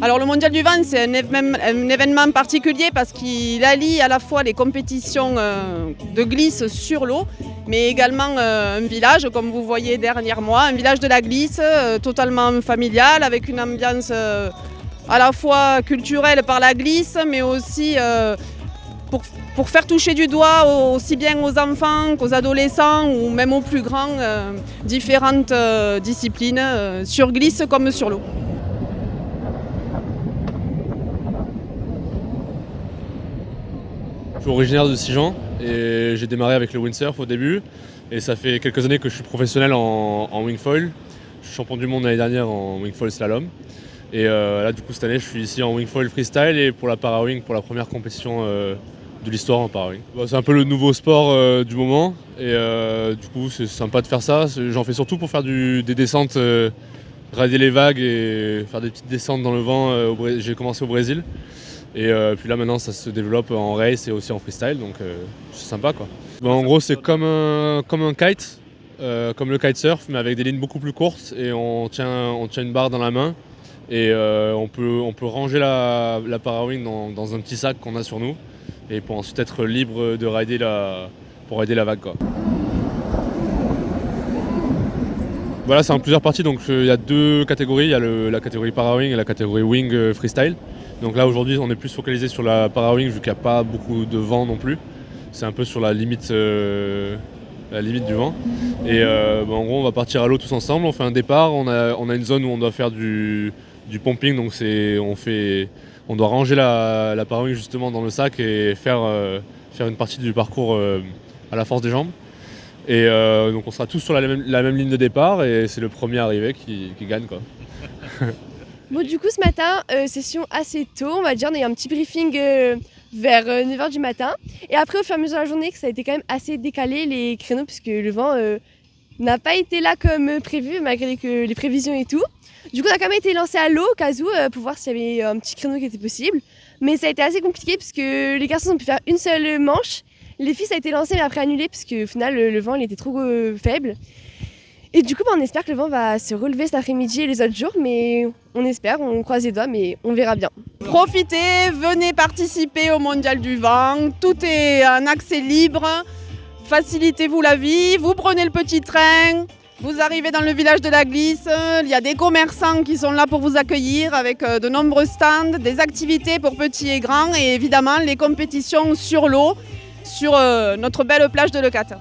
Alors le Mondial du vent, c'est un événement particulier parce qu'il allie à la fois les compétitions de glisse sur l'eau, mais également un village, comme vous voyez derrière moi, un village de la glisse totalement familial, avec une ambiance à la fois culturelle par la glisse, mais aussi pour faire toucher du doigt aussi bien aux enfants qu'aux adolescents ou même aux plus grands différentes disciplines sur glisse comme sur l'eau. Je suis originaire de Sijan et j'ai démarré avec le windsurf au début et ça fait quelques années que je suis professionnel en wingfoil. Je suis champion du monde l'année dernière en wingfoil slalom et là du coup cette année je suis ici en wingfoil freestyle et pour la para-wing pour la première compétition de l'histoire en para-wing. C'est un peu le nouveau sport du moment et du coup c'est sympa de faire ça. J'en fais surtout pour faire des descentes, rider les vagues et faire des petites descentes dans le vent. J'ai commencé au Brésil. Et puis là maintenant ça se développe en race et aussi en freestyle, donc c'est sympa quoi. En gros c'est comme un kite, comme le kitesurf mais avec des lignes beaucoup plus courtes et on tient une barre dans la main et on peut ranger la para-wing dans un petit sac qu'on a sur nous et pour ensuite être libre de rider pour rider la vague quoi. Voilà, c'est en plusieurs parties, donc il y a deux catégories, il y a la catégorie para-wing et la catégorie wing freestyle. Donc là aujourd'hui on est plus focalisé sur la para-wing vu qu'il n'y a pas beaucoup de vent non plus. C'est un peu sur la limite du vent. Et en gros on va partir à l'eau tous ensemble, on fait un départ, on a une zone où on doit faire du pumping, donc on doit ranger la para-wing justement dans le sac et faire une partie du parcours à la force des jambes. Et donc on sera tous sur la même ligne de départ et c'est le premier arrivé qui gagne quoi. Bon, du coup, ce matin, session assez tôt, on va dire, on a eu un petit briefing vers 9h du matin. Et après, au fur et à mesure de la journée, que ça a été quand même assez décalé les créneaux, puisque le vent n'a pas été là comme prévu, malgré les prévisions et tout. Du coup, on a quand même été lancé à l'eau, au cas où, pour voir s'il y avait un petit créneau qui était possible. Mais ça a été assez compliqué, puisque les garçons ont pu faire une seule manche. Les filles, ça a été lancé, mais après annulé, parce qu'au final, le vent il était trop faible. Et du coup, on espère que le vent va se relever cet après-midi et les autres jours, mais on espère, on croise les doigts, mais on verra bien. Profitez, venez participer au Mondial du vent, tout est un accès libre, facilitez-vous la vie, vous prenez le petit train, vous arrivez dans le village de la glisse, il y a des commerçants qui sont là pour vous accueillir avec de nombreux stands, des activités pour petits et grands et évidemment les compétitions sur l'eau, sur notre belle plage de Leucate.